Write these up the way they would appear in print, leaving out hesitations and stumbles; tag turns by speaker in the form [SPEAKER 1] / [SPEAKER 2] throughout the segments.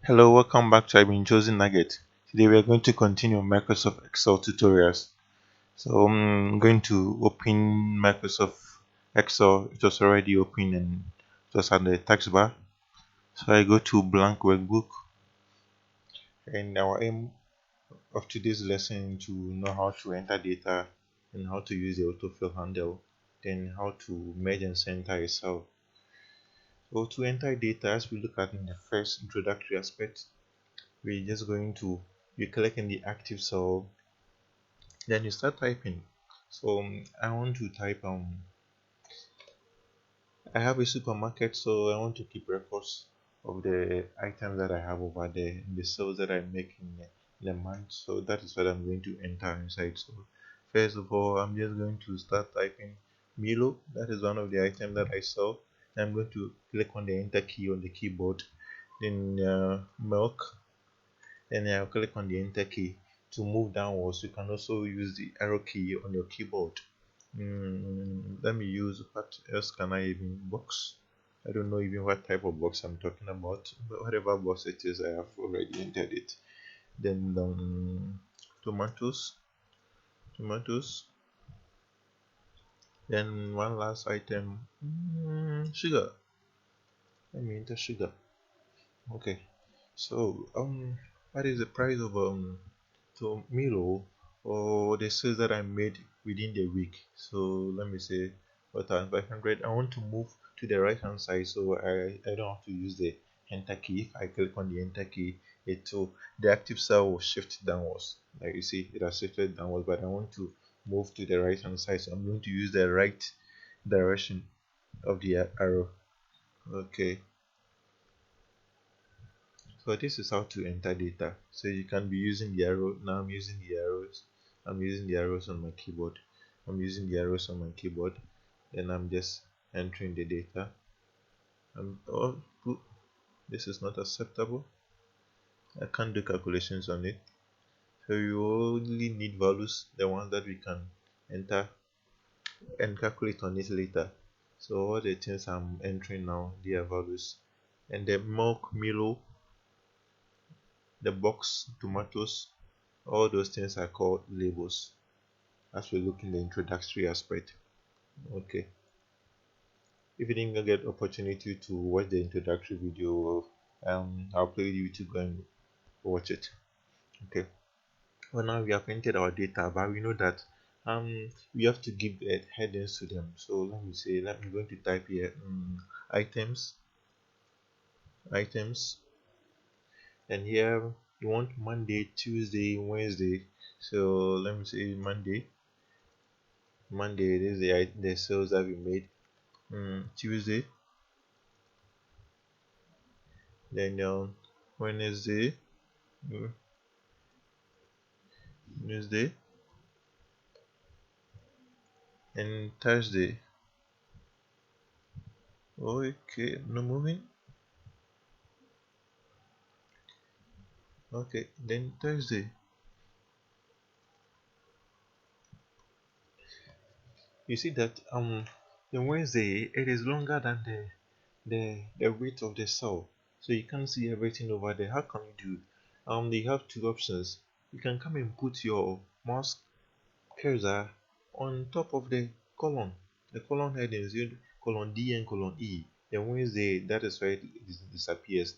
[SPEAKER 1] Hello, welcome back to I've been chosen Nugget. Today we are going to continue Microsoft Excel tutorials. So I'm going to open Microsoft Excel. It was already open and it was on the text bar. So I go to blank workbook, and our aim of today's lesson is to know how to enter data and how to use the autofill handle, then how to merge and center a cell. So to enter data, as we look at in the first introductory aspect, we're just going to you click in the active cell, then you start typing. So I want to type I have a supermarket, so I want to keep records of the items that I have over there, the sales that I make in a month. So that is what I'm going to enter inside. So first of all, I'm just going to start typing Milo. That is one of the items that I sell. I'm going to click on the enter key on the keyboard, then milk, then I'll click on the enter key. To move downwards, you can also use the arrow key on your keyboard. Let me use, what else can I even box? I don't know even what type of box I'm talking about, but whatever box it is, I have already entered it. Then tomatoes, tomatoes. Then one last item, sugar. Let me enter sugar. Okay. So what is the price of Milo or the sales that I made within the week? So let me say 4,500. I want to move to the right hand side, so I don't have to use the enter key. If I click on the enter key, it will the active cell will shift downwards. Like you see, it has shifted downwards, but I want to move to the right hand side, so I'm going to use the right direction of the arrow. Okay, so this is how to enter data. So you can be using the arrow. Now I'm using the arrows. I'm using the arrows on my keyboard. I'm using the arrows on my keyboard. Then I'm just entering the data. Oh, this is not acceptable. I can't do calculations on it. So you only need values, the ones that we can enter and calculate on it later. So all the things I'm entering now, they are values. And the milk, Milo, the box, tomatoes, all those things are called labels as we look in the introductory aspect. Okay, if you didn't get opportunity to watch the introductory video, I'll play you to go and watch it. Okay, well, now we have entered our data, but we know that we have to give headings to them. So let me say, I'm going to type here items, items, and here you want Monday, Tuesday, Wednesday. So let me say Monday. Monday, this is the sales that we made. Tuesday, then Wednesday, mm, Wednesday, and Thursday. Okay, no moving. Okay, then Thursday. You see that the Wednesday, it is longer than the width of the cell, so you can't see everything over there. How can you do? You have two options. You can come and put your mouse cursor on top of the column headings, column D and column E. Then Wednesday, that is where it disappears.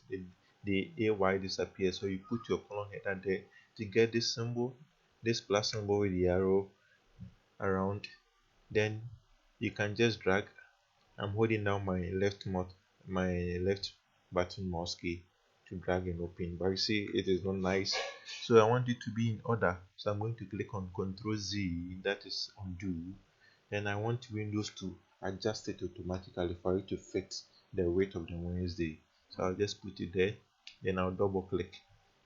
[SPEAKER 1] The AY disappears. So you put your column header there to get this symbol, this plus symbol with the arrow around. Then you can just drag. I'm holding down my left button mouse key to drag and open, but you see it is not nice, so I want it to be in order. So I'm going to click on Ctrl Z, that is undo. Then I want Windows to adjust it automatically for it to fit the weight of the Wednesday. So I'll just put it there, then I'll double click.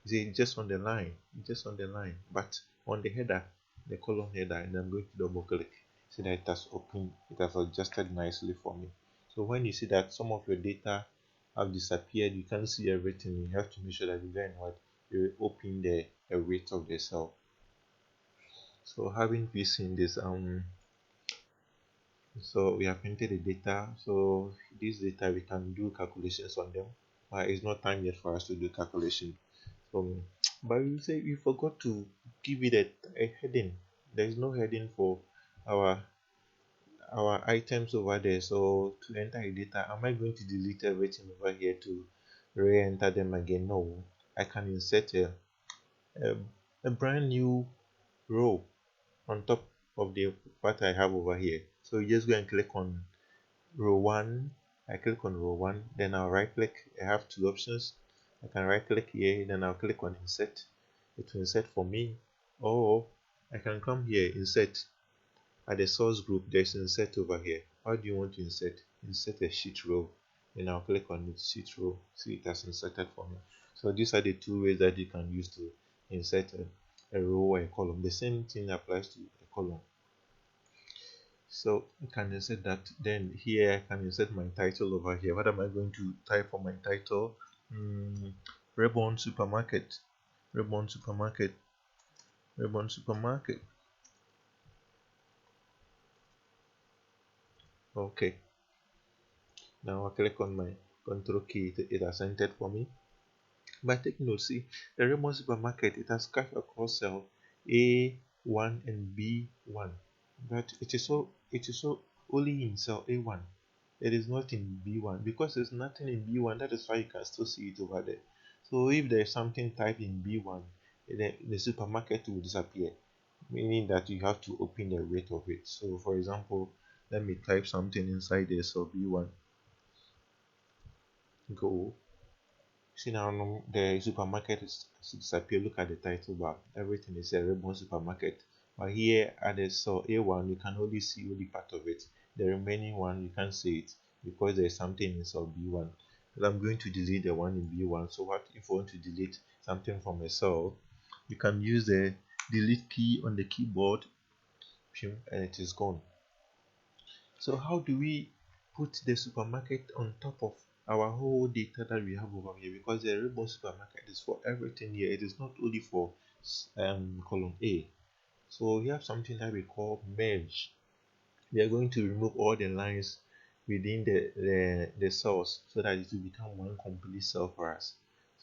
[SPEAKER 1] You see, it's just on the line, just on the line, but on the header, the column header, and I'm going to double click. See that it has opened, it has adjusted nicely for me. So when you see that some of your data have disappeared, you can't see everything, you have to make sure that you go and what you open the weight of the cell. So having we seen this, so we have entered the data. So this data we can do calculations on them. It's not time yet for us to do calculation. But you say you forgot to give it a heading. There is no heading for our items over there. So to enter a data, am I going to delete everything over here to re-enter them again? No, I can insert a, a brand new row on top of the what I have over here. So you just go and click on row 1. I click on row 1, then I'll right click. I have two options. I can right click here, then I'll click on insert. It will insert for me, or I can come here, insert. At the source group, there's insert over here. How do you want to insert? Insert a sheet row. Then I'll click on the sheet row. See, it has inserted for me. So these are the two ways that you can use to insert a row or a column. The same thing applies to a column. So I can insert that. Then here I can insert my title over here. What am I going to type for my title? Reborn Supermarket. Reborn Supermarket. Reborn Supermarket. Okay. Now I click on my control key. It has entered for me. But take note, see, the Raymond supermarket, it has cut across cell A1 and B1. But it is so only in cell A1. It is not in B1 because there's nothing in B1. That is why you can still see it over there. So if there is something typed in B1, then the supermarket will disappear, meaning that you have to open the rate of it. So for example, let me type something inside there. So B1, go. See now, the supermarket is disappear. Look at the title bar. Everything is a Rainbow supermarket. But here at the cell A1, you can only see only part of it. The remaining one, you can't see it because there is something in cell B1. But I'm going to delete the one in B1. So what if you want to delete something from a cell? You can use the delete key on the keyboard, and it is gone. So how do we put the supermarket on top of our whole data that we have over here? Because the Rainbow supermarket is for everything here. It is not only for column A. So we have something that we call merge. We are going to remove all the lines within the cells so that it will become one complete cell for us.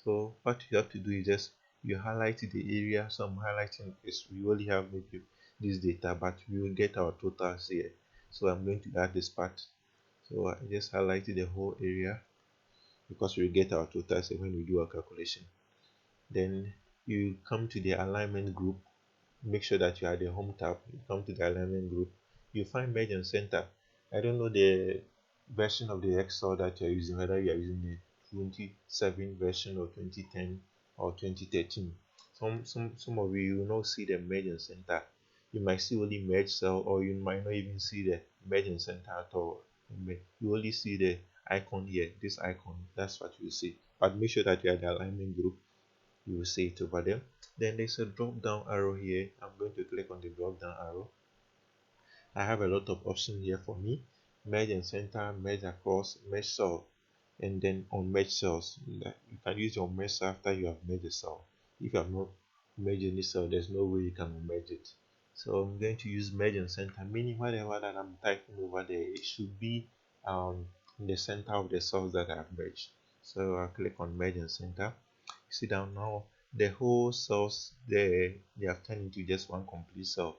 [SPEAKER 1] So what you have to do is just you highlight the area. So I'm highlighting is we only have maybe this data, but we will get our totals here. So I'm going to add this part. So I just highlighted the whole area because we get our totals when we do our calculation. Then you come to the alignment group. Make sure that you are the home tab. You come to the alignment group. You find merge and center. I don't know the version of the Excel that you're using, whether you are using the 27 version or 2010 or 2013. Some of you will not see the merge and center. You might see only merge cell, or you might not even see the merge and center at all. You only see the icon here, this icon. That's what you see. But make sure that you are the alignment group. You will see it over there. Then there's a drop down arrow here. I'm going to click on the drop down arrow. I have a lot of options here for me: merge and center, merge across, merge cell, and then on merge cells. You can use your merge cell after you have merged the cell. If you have not merged any cell, there's no way you can merge it. So I'm going to use merge and center, meaning whatever that I'm typing over there, it should be in the center of the cells that I've merged. So I'll click on merge and center. See down now, the whole cells there, they have turned into just one complete cell,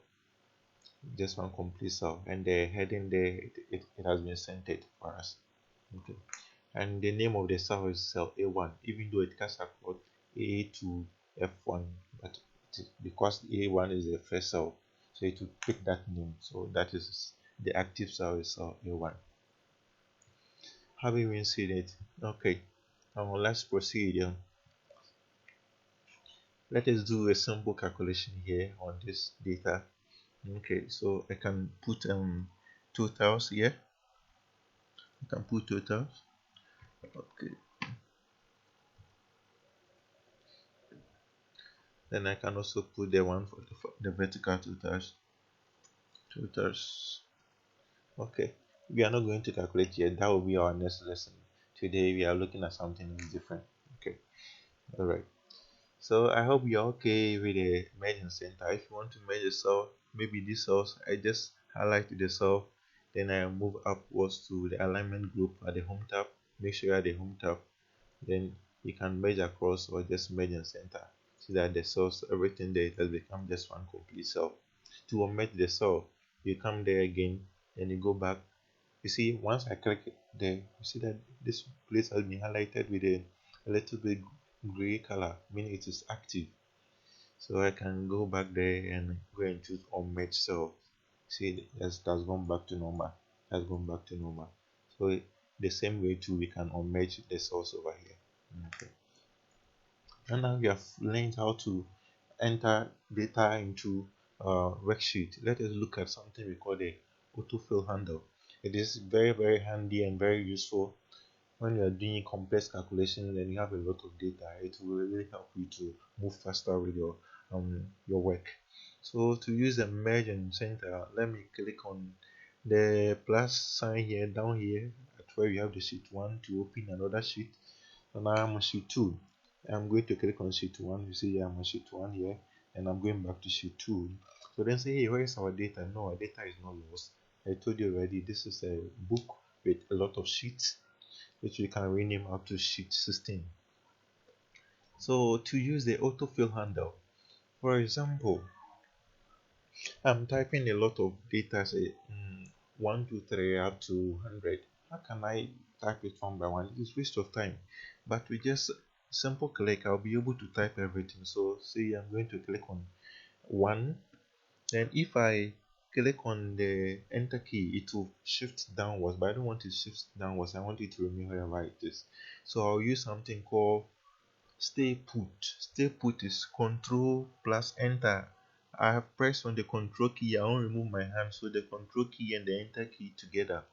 [SPEAKER 1] and the heading there, it has been centered for us. Okay, and the name of the cell is cell A1, even though it cuts across A to F1, but because A1 is the first cell, so it will pick that name. So that is the active cell is cell A1. Having we seen it, okay, now let's proceed. Let us do a simple calculation here on this data. Okay, so I can put totals here. I can put totals. Okay, then I can also put the one for the vertical totals. Okay, we are not going to calculate yet. That will be our next lesson. Today we are looking at something different. Okay, all right. So I hope you're okay with the merging center. If you want to merge a cell, maybe this cells, I just highlight the cell, then I move upwards to the alignment group at the home tab. Make sure you're at the home tab. then you can merge across or just merge in center. See that the cells, everything there has become just one complete cell. To unmerge the cell, you come there again, then you go back. You see, once I click there, you see that this place has been highlighted with a little bit gray color, meaning it is active. So I can go back there and go and choose unmerge cell. See, that's gone back to normal. Has gone back to normal. So the same way too, we can unmerge the cells over here. Okay. And now we have learned how to enter data into worksheet. Let us look at something we call the autofill handle. It is very handy and very useful when you are doing complex calculations and you have a lot of data. It will really help you to move faster with your work. So to use the merge and center, let me click on the plus sign here down here at where we have the sheet 1 to open another sheet. So now I'm on sheet 2. I'm going to click on sheet 1. You see I'm on sheet 1 here, and I'm going back to sheet 2. So then say, hey, where is our data? No, our data is not lost. I told you already, this is a book with a lot of sheets which we can rename up to sheet 16. So to use the autofill handle, for example, I'm typing a lot of data, say 1, 2, 3 up to 100. How can I type it one by one? It's waste of time. But with just simple click, I'll be able to type everything. So say I'm going to click on 1. Then if I click on the enter key, it will shift downwards, but I don't want it to shift downwards. I want it to remain wherever it is. So I'll use something called stay put. Stay put is control plus enter. I have pressed on the control key. I won't remove my hand, so the control key and the enter key together.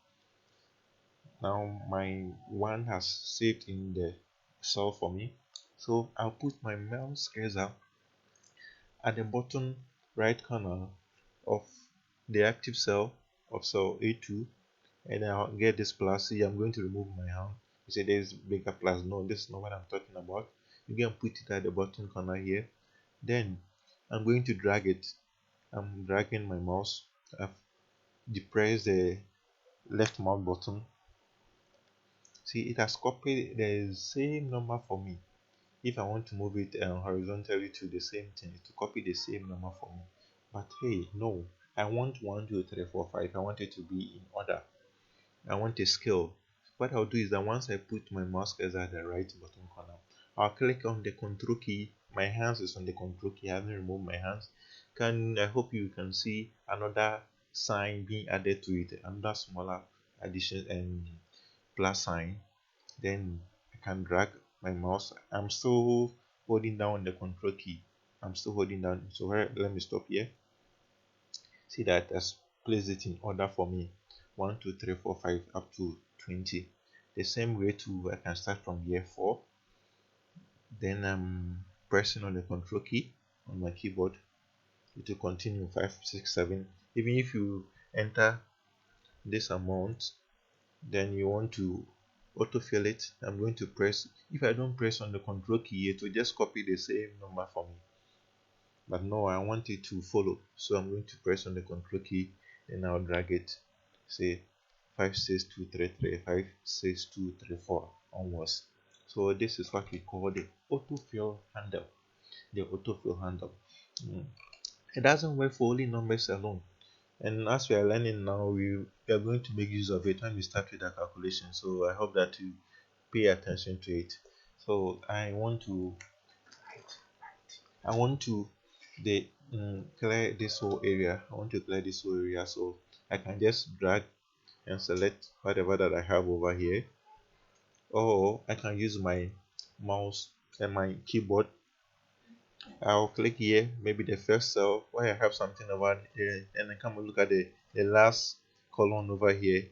[SPEAKER 1] Now my one has saved in the cell for me. So I'll put my mouse cursor at the bottom right corner of the active cell of cell A2, and I'll get this plus. See, I'm going to remove my hand. You say there's bigger plus. No, this is not what I'm talking about. You can put it at the bottom corner here. Then I'm going to drag it. I'm dragging my mouse. I've depressed the left mouse button. See, it has copied the same number for me. If I want to move it horizontally to the same thing, to copy the same number for me. But hey, no, I want 1, 2, 3, 4, 5. I want it to be in order. I want a scale. What I'll do is that once I put my mouse cursor at the right bottom corner, I'll click on the control key. My hands is on the control key. I haven't removed my hands. I hope you can see another sign being added to it, another smaller addition and plus sign. Then I can drag my mouse. I'm still holding down the control key. I'm still holding down. So let me stop here. See that has placed it in order for me. 1, 2, 3, 4, 5 up to 20. The same way too, I can start from here 4. Then I'm pressing on the control key on my keyboard. It will continue 5, 6, 7. Even if you enter this amount, then you want to autofill it, I'm going to press. If I don't press on the control key, it will just copy the same number for me. But no, I want it to follow, so I'm going to press on the control key, and I'll drag it, say 56233, 56234 onwards. So this is what we call the autofill handle. The autofill handle. It doesn't work for only numbers alone, and as we are learning now, we are going to make use of it when we start with the calculation. So I hope that you pay attention to it. So I want to clear this whole area. I want to clear this whole area, so I can just drag and select whatever that I have over here, or I can use my mouse and my keyboard. I'll click here, maybe the first cell where I have something over here, and then come and look at the last column over here,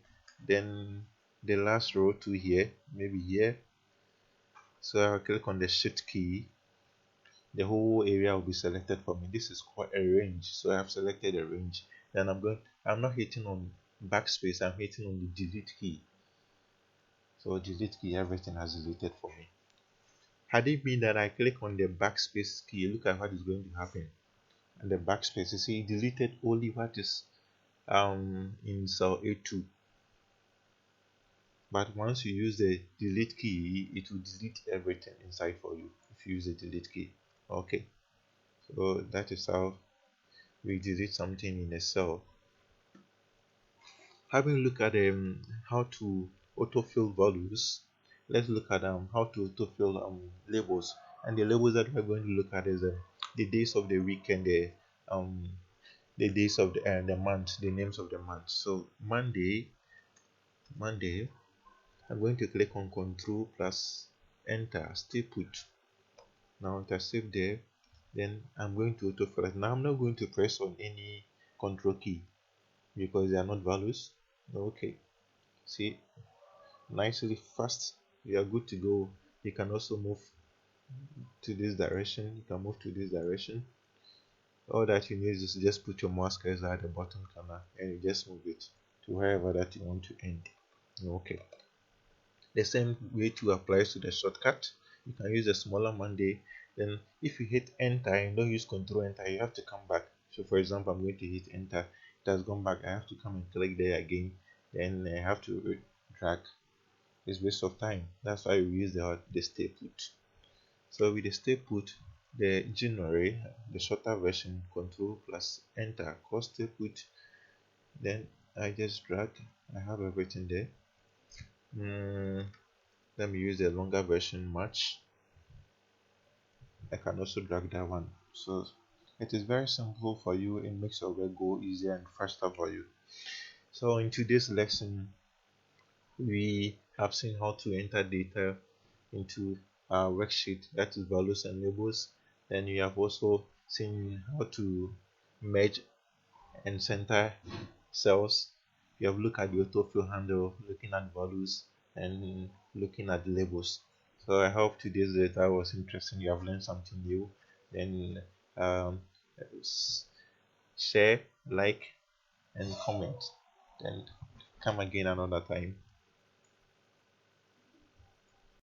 [SPEAKER 1] then the last row to here, maybe here. So I'll click on the shift key. The whole area will be selected for me. This is called a range, so I have selected a range. Then I'm not hitting on backspace, I'm hitting on the delete key. So delete key, everything has deleted for me. Had it been that I click on the backspace key, look at what is going to happen. And the backspace, you see, it deleted only what is in cell A2. But once you use the delete key, it will delete everything inside for you if you use the delete key. Okay, so that is how we delete something in a cell. Having looked at how to autofill values, let's look at how to autofill labels. And the labels that we're going to look at is the days of the week and um the days of the month, the names of the month. So Monday, I'm going to click on Control plus Enter, stay put. Now it has saved there. Then I'm going to autofill it. Now I'm not going to press on any control key because they are not values. Okay, see, nicely fast. You are good to go. You can also move to this direction. You can move to this direction. All that you need is just put your mouse cursor at the bottom corner and you just move it to wherever that you want to end. Okay. The same way to applies to the shortcut. You can use the smaller Monday. Then if you hit enter and don't use control enter, you have to come back. So for example, I'm going to hit enter. It has gone back. I have to come and click there again. Then I have to drag. It's waste of time. That's why we use the stay put. So with the stay put, the January, the shorter version, control plus enter, cause stay put. Then I just drag. I have everything there. Let me use the longer version, March. I can also drag that one. So it is very simple for you. It makes your work go easier and faster for you. So in today's lesson, we have seen how to enter data into our worksheet, that is values and labels. Then you have also seen how to merge and center cells. You have looked at the autofill handle, looking at values and looking at labels. So I hope today's data was interesting. You have learned something new. Then um, share, like, and comment. Then come again another time.